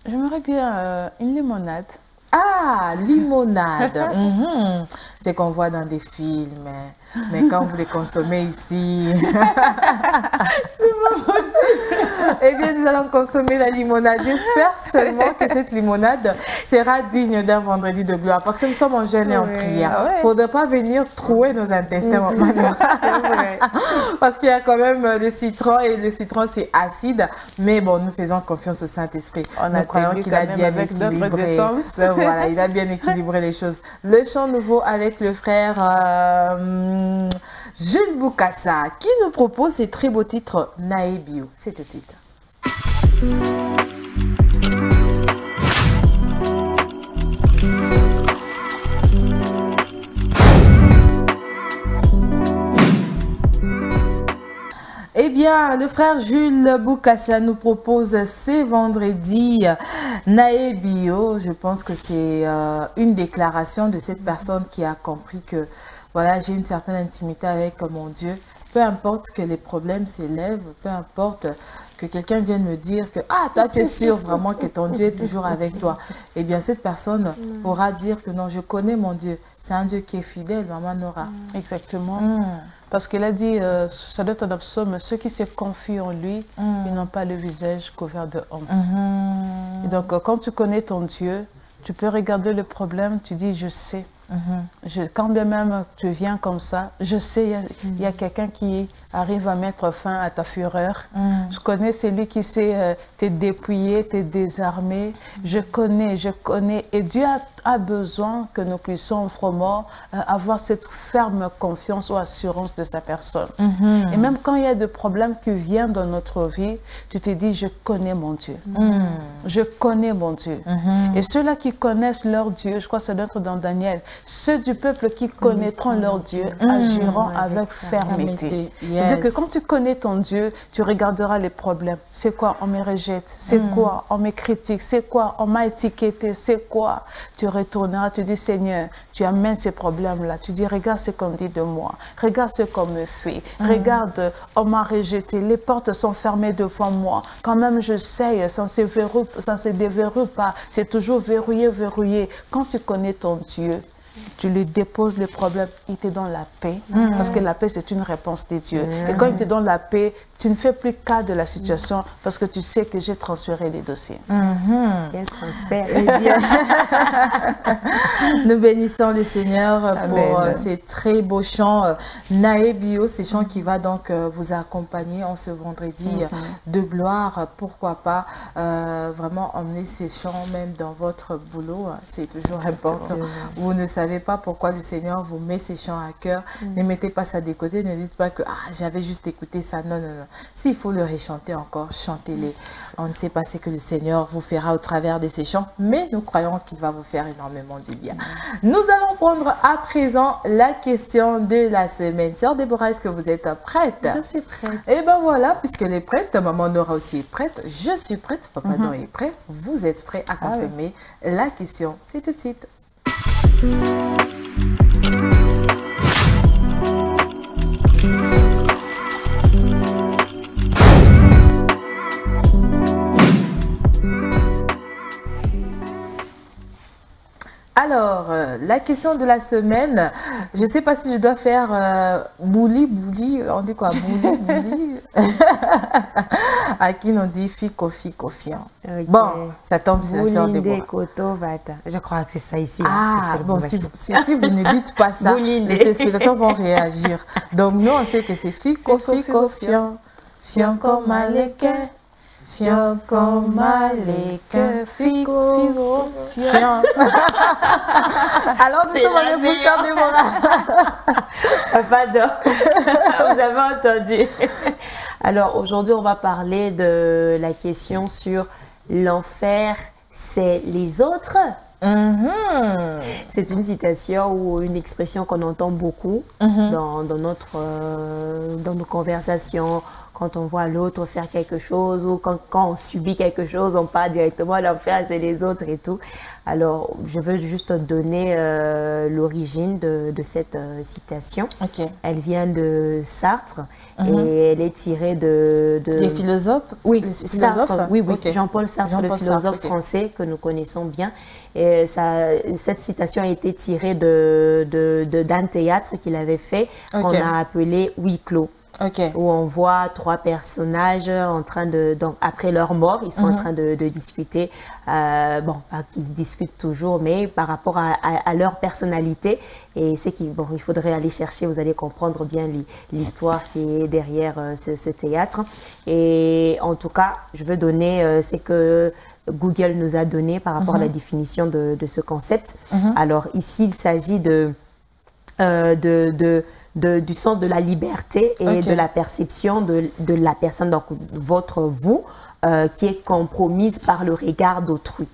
J'aimerais bien une limonade. Ah, limonade. C'est qu'on voit dans des films, mais quand vous les consommez ici, c'est pas possible. Eh bien, nous allons consommer la limonade. J'espère seulement que cette limonade sera digne d'un vendredi de gloire, parce que nous sommes en jeûne et en prière. Il ne faudrait pas venir trouer nos intestins, parce qu'il y a quand même le citron, et le citron c'est acide, mais bon, nous faisons confiance au Saint-Esprit. Nous croyons qu'il a bien équilibré. Voilà, il a bien équilibré les choses. Le chant nouveau avec le frère Jules Boukassa, qui nous propose ces très beaux titres Naebio. C'est tout de suite. Eh bien, le frère Jules Boukassa nous propose ce vendredi Naebio. Je pense que c'est une déclaration de cette personne qui a compris que voilà, j'ai une certaine intimité avec mon Dieu. Peu importe que les problèmes s'élèvent, peu importe que quelqu'un vienne me dire que ah, toi tu es sûr vraiment que ton Dieu est toujours avec toi. Eh bien, cette personne pourra dire que non, je connais mon Dieu. C'est un Dieu qui est fidèle, Maman Nora. Exactement. Parce qu'il a dit, ça doit être dans le psaume, ceux qui se confient en lui, ils n'ont pas le visage couvert de honte. Et donc, quand tu connais ton Dieu, tu peux regarder le problème, tu dis, je sais. Quand bien même tu viens comme ça, je sais, il y a quelqu'un qui arrive à mettre fin à ta fureur. Je connais celui qui sait te dépouiller, te désarmer. Je connais. Et Dieu a besoin que nous puissions vraiment avoir cette ferme confiance ou assurance de sa personne. Et même quand il y a des problèmes qui viennent dans notre vie, tu te dis, je connais mon Dieu. Je connais mon Dieu. Et ceux-là qui connaissent leur Dieu, je crois que ça doit être dans Daniel, ceux du peuple qui connaîtront leur Dieu agiront avec fermeté. C'est-à-dire que quand tu connais ton Dieu, tu regarderas les problèmes. C'est quoi? On me rejette. C'est quoi? On me critique. C'est quoi? On m'a étiqueté. C'est quoi? Tu retourneras, tu dis, Seigneur, tu amènes ces problèmes-là. Tu dis, regarde ce qu'on dit de moi. Regarde ce qu'on me fait. Regarde, on m'a rejeté. Les portes sont fermées devant moi. Quand même, j'essaye, ça ne se déverrouille pas. C'est toujours verrouillé. Quand tu connais ton Dieu, tu lui déposes le problème, il te donne la paix. Parce que la paix, c'est une réponse de Dieu. Et quand il te donne la paix, tu ne fais plus cas de la situation parce que tu sais que j'ai transféré les dossiers. Quel transfert. Eh bien, nous bénissons le Seigneur pour ces très beaux chants. Naebio, ces chants qui va donc vous accompagner en ce vendredi de gloire. Pourquoi pas vraiment emmener ces chants même dans votre boulot. C'est toujours important. Vous ne savez pas pourquoi le Seigneur vous met ces chants à cœur. Ne mettez pas ça de côté. Ne dites pas que j'avais juste écouté ça. Non. S'il faut le rechanter encore, chantez-les. On ne sait pas ce que le Seigneur vous fera au travers de ces chants, mais nous croyons qu'il va vous faire énormément du bien. Nous allons prendre à présent la question de la semaine. Sœur Déborah, est-ce que vous êtes prête? Je suis prête. Et bien voilà, puisqu'elle est prête, Maman Nora aussi est prête, je suis prête, Papa Don est prêt, vous êtes prêts à consommer la question. C'est tout de suite. Alors, la question de la semaine, je ne sais pas si je dois faire bouli, on dit quoi, bouli. À qui on dit fico, fiant. Okay. Bon, ça tombe sur la sœur Déborah. Je crois que c'est ça ici. Ah, bon, si vous ne dites pas ça, les téléspectateurs vont réagir. Donc, nous, on sait que c'est fico, fiant. Fiant comme Aléquin. Fiant comme Aléquin. Fico, fiant. Alors, nous sommes avec vous, sœur Déborah. Pardon, vous avez entendu. Alors, aujourd'hui, on va parler de la question sur l'enfer, c'est les autres. C'est une citation ou une expression qu'on entend beaucoup dans nos conversations. Quand on voit l'autre faire quelque chose ou quand on subit quelque chose, on part directement l'enfer, c'est les autres et tout. Alors, je veux juste donner l'origine de cette citation. Okay. Elle vient de Sartre et elle est tirée de... Les philosophes? Oui, Sartre, oui, okay. Jean-Paul Sartre, le philosophe français que nous connaissons bien. Et cette citation a été tirée d'un théâtre qu'il avait fait, qu'on a appelé Huis clos. Où on voit trois personnages en train donc après leur mort, ils sont en train de discuter, bon, pas qu'ils discutent toujours, mais par rapport à leur personnalité. Et c'est qu'il il faudrait aller chercher, vous allez comprendre bien l'histoire qui est derrière ce théâtre. Et en tout cas, je veux donner ce que Google nous a donné par rapport à la définition de ce concept. Alors ici, il s'agit du sens de la liberté et de la perception de la personne, donc votre vous, qui est compromise par le regard d'autrui.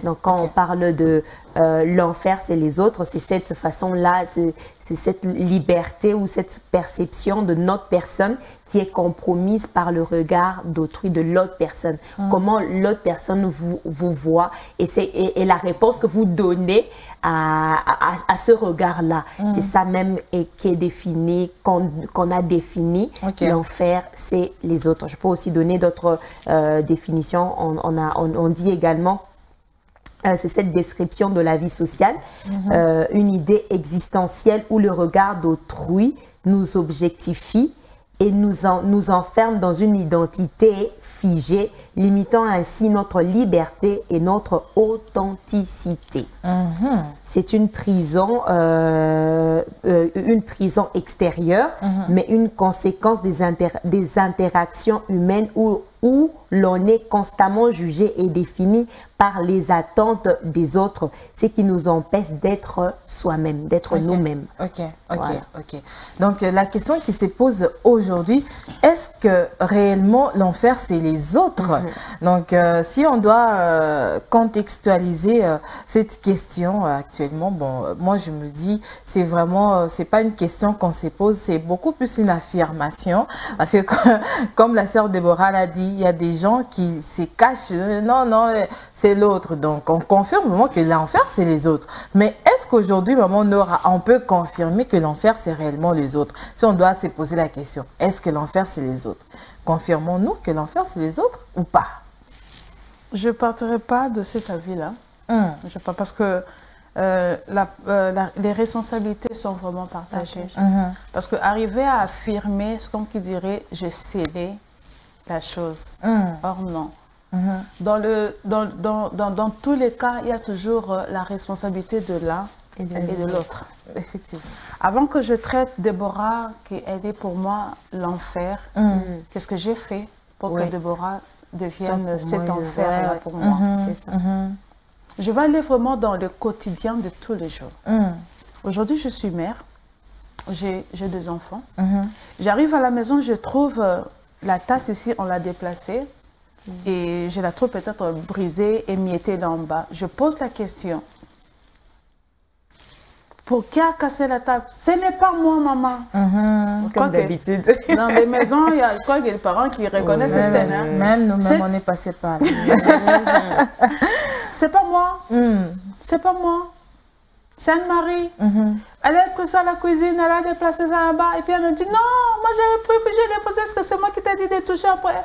Donc quand on parle de l'enfer, c'est les autres, c'est cette façon-là, c'est cette liberté ou cette perception de notre personne qui est compromise par le regard d'autrui, de l'autre personne. Comment l'autre personne vous voit et la réponse que vous donnez à ce regard-là. C'est ça même qui est défini, qu'on a défini. L'enfer, c'est les autres. Je peux aussi donner d'autres définitions. On dit également c'est cette description de la vie sociale, une idée existentielle où le regard d'autrui nous objectifie et nous enferme dans une identité figée, limitant ainsi notre liberté et notre authenticité. C'est une prison extérieure, mais une conséquence des interactions humaines où l'on est constamment jugé et défini par les attentes des autres, ce qui nous empêche d'être soi-même, d'être nous-mêmes. Donc, la question qui se pose aujourd'hui, est-ce que réellement l'enfer, c'est les autres? Donc, si on doit contextualiser cette question actuellement, bon, moi, je me dis, c'est vraiment, c'est pas une question qu'on se pose, c'est beaucoup plus une affirmation. Parce que, comme la sœur Déborah l'a dit, il y a des gens qui se cachent, non, c'est l'autre. Donc, on confirme vraiment que l'enfer, c'est les autres. Mais est-ce qu'aujourd'hui, maman Nora, on peut confirmer que l'enfer, c'est réellement les autres? Si on doit se poser la question, est-ce que l'enfer, c'est les autres? Confirmons-nous que l'enfer, c'est les autres ou pas? Je ne partirai pas de cet avis-là. Parce que les responsabilités sont vraiment partagées. Parce qu'arriver à affirmer, c'est comme qui dirait, j'ai scellé la chose. Or non. Dans tous les cas, il y a toujours la responsabilité de l'un et de l'autre. Effectivement. Avant que je traite Déborah, qui est pour moi l'enfer, qu'est-ce que j'ai fait pour que Déborah devienne cet enfer-là pour moi? Je vais aller vraiment dans le quotidien de tous les jours. Aujourd'hui, je suis mère, j'ai des enfants. J'arrive à la maison, je trouve la tasse ici, on l'a déplacée. Et je la trouve peut-être brisée, émiettée d'en bas. Je pose la question. Pour qui a cassé la table? Ce n'est pas moi, maman. Comme d'habitude. Dans les maisons, il y a des parents qui reconnaissent cette scène. Hein? Même nous-mêmes, on est passé par là. C'est pas moi. C'est pas moi. C'est Anne-Marie. Elle a pris ça à la cuisine, elle a déplacé ça là-bas. Et puis elle me dit, non, moi j'ai pris, puis j'ai déposé, est-ce que c'est moi qui t'ai dit de toucher après?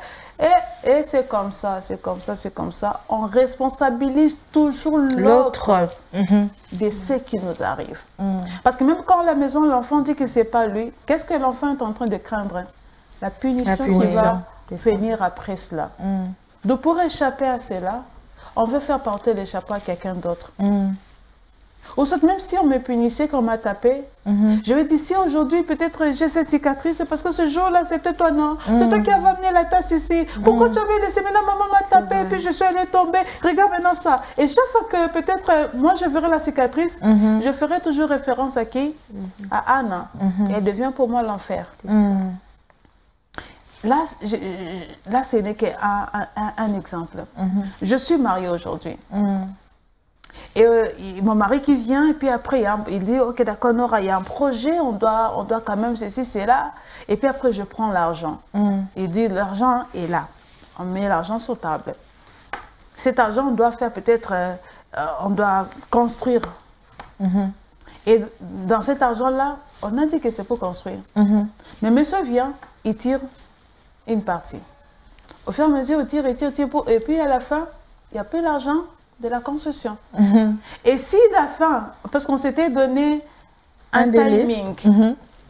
Et c'est comme ça, c'est comme ça, c'est comme ça. On responsabilise toujours l'autre de ce qui nous arrive. Parce que même quand à la maison, l'enfant dit que c'est pas lui, qu'est-ce que l'enfant est en train de craindre? La punition qui va venir après cela. Donc pour échapper à cela, on veut faire porter le chapeau à quelqu'un d'autre. Ou soit même si on me punissait, qu'on m'a tapé, je vais dire, si aujourd'hui peut-être j'ai cette cicatrice, c'est parce que ce jour-là c'était toi, non? C'est toi qui avais amené la tasse ici. Pourquoi tu avais laissé? Maintenant maman m'a tapé et puis je suis allée tomber. Regarde maintenant ça. Et chaque fois que peut-être moi je verrai la cicatrice, je ferai toujours référence à qui? À Anna. Et elle devient pour moi l'enfer. Là, ce n'est qu'un exemple. Je suis mariée aujourd'hui. Et mon mari qui vient, et puis après, il dit, ok, d'accord, Nora, il y a un projet, on doit quand même ceci, c'est là. Et puis après, je prends l'argent. Il dit, l'argent est là. On met l'argent sur table. Cet argent, on doit faire peut-être, on doit construire. Et dans cet argent-là, on a dit que c'est pour construire. Mais monsieur vient, il tire une partie. Au fur et à mesure, il tire, et puis à la fin, il n'y a plus l'argent de la construction. Et si la fin, parce qu'on s'était donné un timing,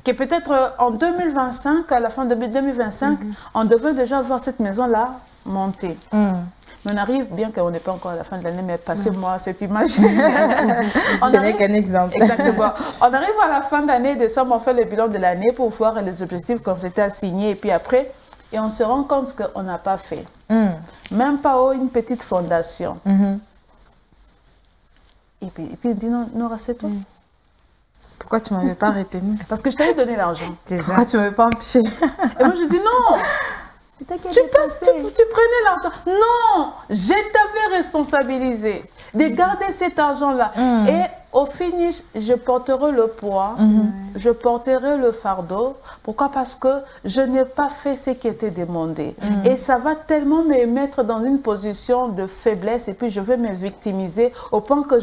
que peut-être en 2025, à la fin de 2025, on devait déjà voir cette maison-là monter. Mais on arrive, bien qu'on n'est pas encore à la fin de l'année, mais passez-moi cette image. Ce n'est qu'un exemple. Exactement. On arrive à la fin de l'année, décembre, on fait le bilan de l'année pour voir les objectifs qu'on s'était assignés. Et puis après, et on se rend compte qu'on n'a pas fait. Même pas une petite fondation. Et puis il dit, non, Nora, c'est tout. Pourquoi tu ne m'avais pas retenu? Parce que je t'avais donné l'argent. Pourquoi tu ne m'avais pas empêché? Et moi, je dis, non, tu prenais l'argent. Non, je t'avais responsabilisé de garder cet argent-là. Et au finish, je porterai le poids, je porterai le fardeau. Pourquoi? Parce que je n'ai pas fait ce qui était demandé. Et ça va tellement me mettre dans une position de faiblesse et puis je vais me victimiser au point que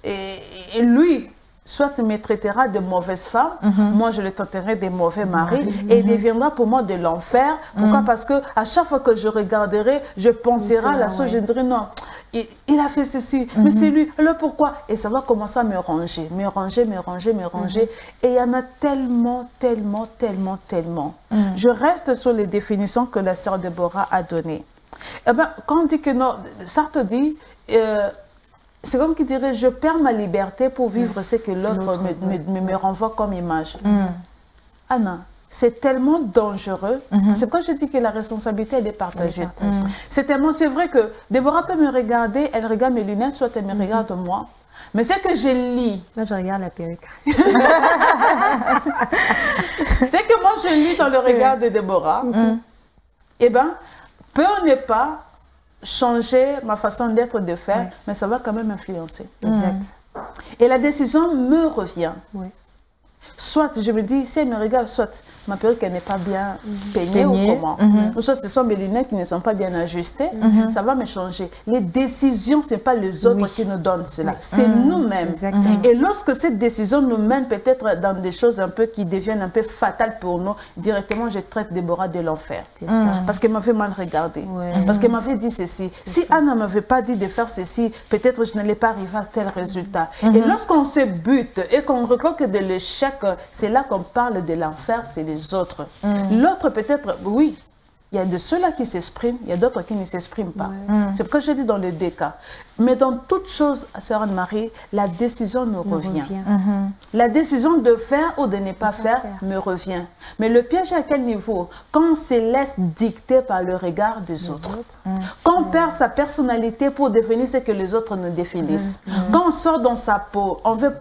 et lui, soit me traitera de mauvaise femme, moi je le traiterai de mauvais mari, et il deviendra pour moi de l'enfer. Pourquoi? Parce que à chaque fois que je regarderai, je penserai à la chose, je dirai non, il a fait ceci, mais c'est lui, alors pourquoi? Et ça va commencer à me ranger. Et il y en a tellement. Je reste sur les définitions que la sœur Déborah a données. Eh ben, quand on dit que non, Sartre dit... c'est comme qui dirait, je perds ma liberté pour vivre ce que l'autre me renvoie comme image. Anna, c'est tellement dangereux. C'est pourquoi je dis que la responsabilité, elle est partagée. C'est vrai que Déborah peut me regarder, elle regarde mes lunettes, soit elle me regarde moi. Mais c'est que je lis. Là, je regarde la perruque. C'est que moi, je lis dans le regard de Déborah. Eh bien, peut ne pas changer ma façon d'être, de faire, mais ça va quand même influencer. Exact. Et la décision me revient. Soit je me dis, si elle me regarde, soit ma perruque n'est pas bien peignée ou comment. Ou soit ce sont mes lunettes qui ne sont pas bien ajustées, ça va me changer. Les décisions, ce n'est pas les autres qui nous donnent cela, c'est nous-mêmes. Et lorsque cette décision nous mène peut-être dans des choses un peu qui deviennent un peu fatales pour nous, directement je traite Déborah de l'enfer. Parce qu'elle m'avait mal regardé, parce qu'elle m'avait dit ceci. Si Anna ne m'avait pas dit de faire ceci, peut-être je n'allais pas arriver à tel résultat. Et lorsqu'on se bute et qu'on reconnaît que de l'échec, c'est là qu'on parle de l'enfer, c'est les autres. L'autre peut-être, oui, il y a de ceux-là qui s'expriment, il y a d'autres qui ne s'expriment pas. C'est pourquoi je dis dans les deux cas. Mais dans toute chose, sœur Anne-Marie, la décision nous revient. La décision de faire ou de ne pas faire me revient. Mais le piège à quel niveau? Quand on se laisse dicter par le regard des autres. Quand on perd sa personnalité pour définir ce que les autres nous définissent. Quand on sort dans sa peau, on veut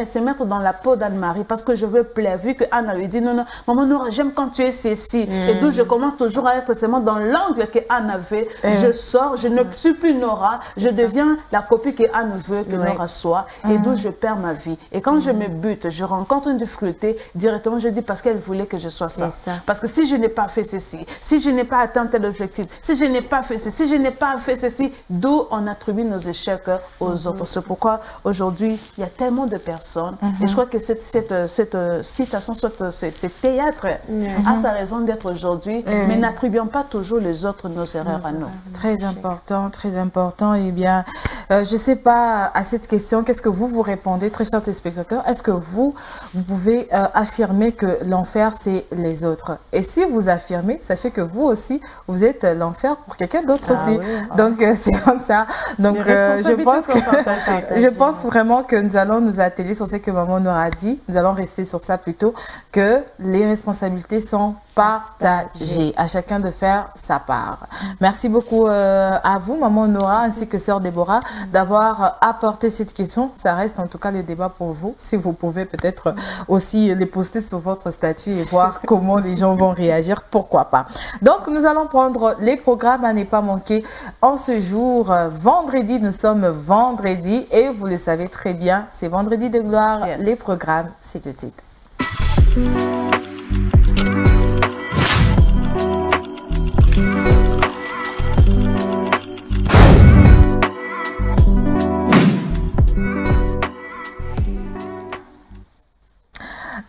se mettre dans la peau d'Anne-Marie parce que je veux plaire. Vu que Anne lui dit non, non, maman Nora, j'aime quand tu es ceci. Et d'où je commence toujours à être seulement dans l'angle que Anne avait. Je sors, je ne suis plus Nora, je deviens la copie que Anne veut que Nora soit et d'où je perds ma vie. Et quand je me bute, je rencontre une difficulté, directement je dis parce qu'elle voulait que je sois ça. Parce que si je n'ai pas fait ceci, si je n'ai pas atteint tel objectif, si je n'ai pas fait ceci, si je n'ai pas fait ceci, d'où on attribue nos échecs aux autres. C'est pourquoi aujourd'hui, il y a tellement de personnes et je crois que cette citation, ce théâtre a sa raison d'être aujourd'hui, mais n'attribuons pas toujours les autres nos erreurs à nous. Très important, très important. Eh bien, je ne sais pas à cette question, qu'est-ce que vous répondez, très chers téléspectateurs? Est-ce que vous pouvez affirmer que l'enfer, c'est les autres? Et si vous affirmez, sachez que vous aussi, vous êtes l'enfer pour quelqu'un d'autre aussi. Oui, donc, c'est comme ça. Donc, je pense vraiment que nous allons nous atteler sur ce que maman Nora dit. Nous allons rester sur ça plutôt, que les responsabilités sont partagées, à chacun de faire sa part. Merci beaucoup à vous, maman Nora, ainsi que sœur Déborah, d'avoir apporté cette question. Ça reste en tout cas le débat pour vous. Si vous pouvez peut-être aussi les poster sur votre statut et voir comment les gens vont réagir, pourquoi pas. Donc, nous allons prendre les programmes à ne pas manquer en ce jour. Vendredi, nous sommes vendredi et vous le savez très bien, c'est vendredi de gloire. Les programmes, c'est tout de suite.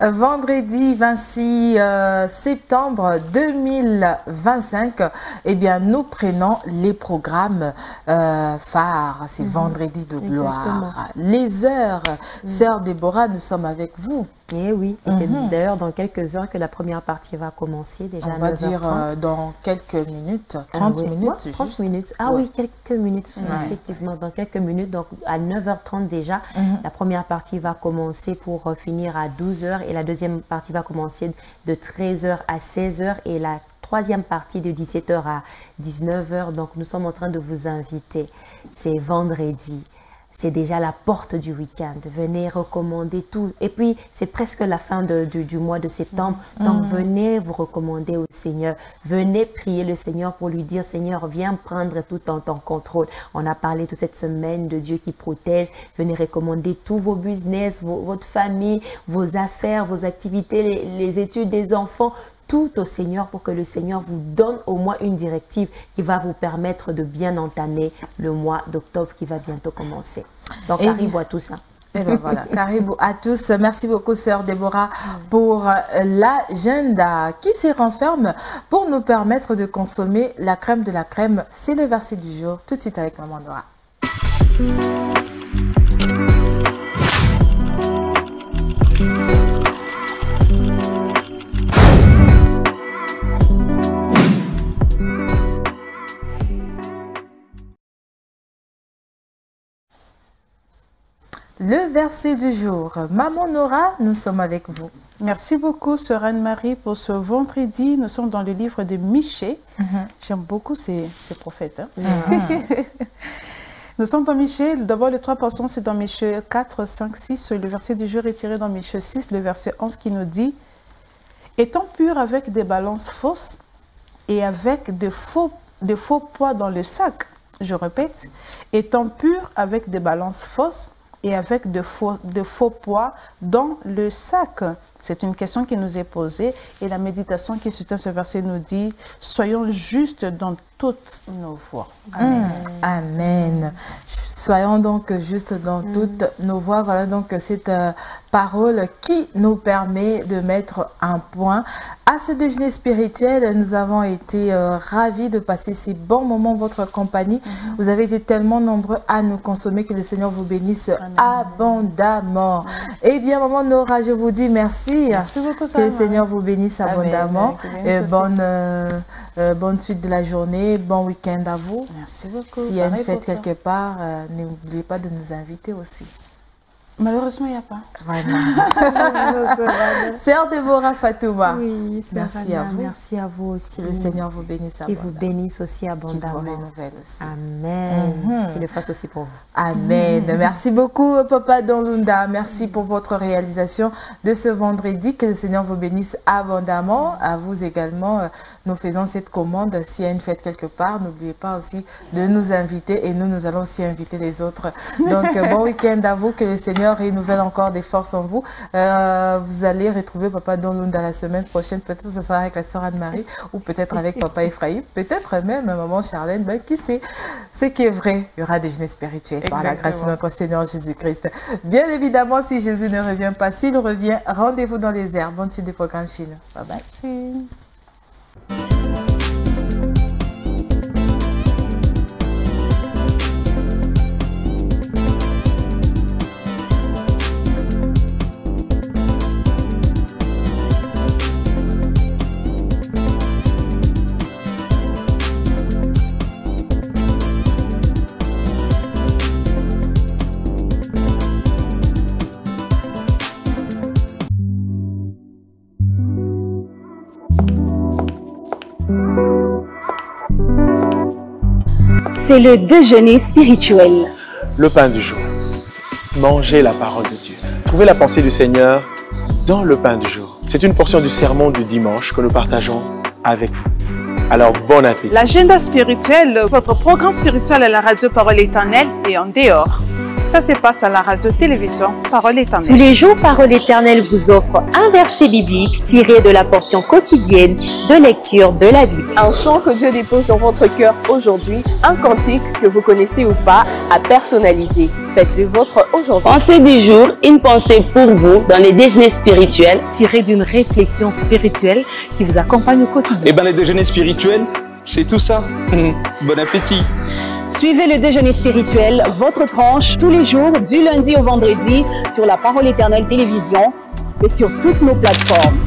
Vendredi 26 septembre 2025, eh bien, nous prenons les programmes phares. C'est vendredi de gloire. Exactement. Les heures, sœur Déborah, nous sommes avec vous. Eh oui, et c'est d'ailleurs dans quelques heures que la première partie va commencer, déjà à 9h30. On va dire dans quelques minutes, 30 minutes. 30 minutes, oui, quelques minutes, effectivement, dans quelques minutes, donc à 9h30 déjà, la première partie va commencer pour finir à 12h et la deuxième partie va commencer de 13h à 16h et la troisième partie de 17h à 19h. Donc nous sommes en train de vous inviter, c'est vendredi. C'est déjà la porte du week-end. Venez recommander tout. Et puis, c'est presque la fin du mois de septembre. Donc, venez vous recommander au Seigneur. Venez prier le Seigneur pour lui dire, Seigneur, viens prendre tout en ton contrôle. On a parlé toute cette semaine de Dieu qui protège. Venez recommander tous vos business, votre famille, vos affaires, vos activités, les études des enfants. Tout au Seigneur pour que le Seigneur vous donne au moins une directive qui va vous permettre de bien entamer le mois d'octobre qui va bientôt commencer. Donc, caribou à tout ça. Et ben voilà, caribou à tous. Merci beaucoup, sœur Déborah, pour l'agenda qui se renferme pour nous permettre de consommer la crème de la crème. C'est le verset du jour, tout de suite avec maman Nora. Le verset du jour. Maman Nora, nous sommes avec vous. Merci beaucoup, sœur Anne-Marie, pour ce vendredi. Nous sommes dans le livre de Michée. J'aime beaucoup ces prophètes. Nous sommes dans Michée. D'abord, les 3 portions, c'est dans Michée 4, 5, 6. Le verset du jour est tiré dans Michée 6, le verset 11 qui nous dit « Étant pur avec des balances fausses et avec de faux poids dans le sac. » Je répète, « Étant pur avec des balances fausses et avec de faux poids dans le sac. » C'est une question qui nous est posée et la méditation qui soutient ce verset nous dit « Soyons justes dans toutes nos voies. » Amen. Amen. Soyons donc justes dans toutes nos voies. Voilà donc cette parole qui nous permet de mettre un point à ce déjeuner spirituel. Nous avons été ravis de passer ces bons moments en votre compagnie. Vous avez été tellement nombreux à nous consommer, que le Seigneur vous bénisse abondamment. Eh bien, maman Nora, je vous dis merci. Merci beaucoup. Que le Seigneur vous bénisse abondamment. Bonne suite de la journée, bon week-end à vous. Merci beaucoup. S'il y a une fête quelque part, n'oubliez pas de nous inviter aussi. Malheureusement, il n'y a pas. Voilà. Sœur Déborah Fatouma. Oui, merci à vous. Merci à vous aussi. Que le Seigneur vous bénisse abondamment. Et vous bénisse aussi abondamment. Qu'il vous renouvelle aussi. Amen. Qu'il le fasse aussi pour vous. Amen. Merci beaucoup, Papa Donlunda. Merci pour votre réalisation de ce vendredi. Que le Seigneur vous bénisse abondamment. À vous également, nous faisons cette commande. S'il y a une fête quelque part, n'oubliez pas aussi de nous inviter et nous allons aussi inviter les autres. Donc, bon week-end à vous. Que le Seigneur renouvelle encore des forces en vous. Vous allez retrouver Papa Donlunda la semaine prochaine. Peut-être que ce sera avec la sœur Anne-Marie ou peut-être avec Papa Ephraïm. Peut-être même Maman Charlène. Ben, qui sait? Ce qui est vrai, il y aura des jeûnes spirituels par la grâce de notre Seigneur Jésus-Christ. Bien évidemment, si Jésus ne revient pas, s'il revient, rendez-vous dans les airs. Bonne suite des programmes chez nous. Bye bye. Merci. C'est le déjeuner spirituel. Le pain du jour. Mangez la parole de Dieu. Trouvez la pensée du Seigneur dans le pain du jour. C'est une portion du sermon du dimanche que nous partageons avec vous. Alors, bon appétit. L'agenda spirituel, votre programme spirituel à la radio Parole Éternelle et en dehors. Ça se passe à la radio-télévision Parole Éternelle. Tous les jours, Parole Éternelle vous offre un verset biblique tiré de la portion quotidienne de lecture de la Bible. Un chant que Dieu dépose dans votre cœur aujourd'hui, un cantique que vous connaissez ou pas, à personnaliser. Faites-le vôtre aujourd'hui. Pensée du jour, une pensée pour vous dans les déjeuners spirituels. Tiré d'une réflexion spirituelle qui vous accompagne au quotidien. Eh bien, les déjeuners spirituels, c'est tout ça. Bon appétit. Suivez le déjeuner spirituel, votre tranche, tous les jours, du lundi au vendredi, sur la Parole Éternelle Télévision et sur toutes nos plateformes.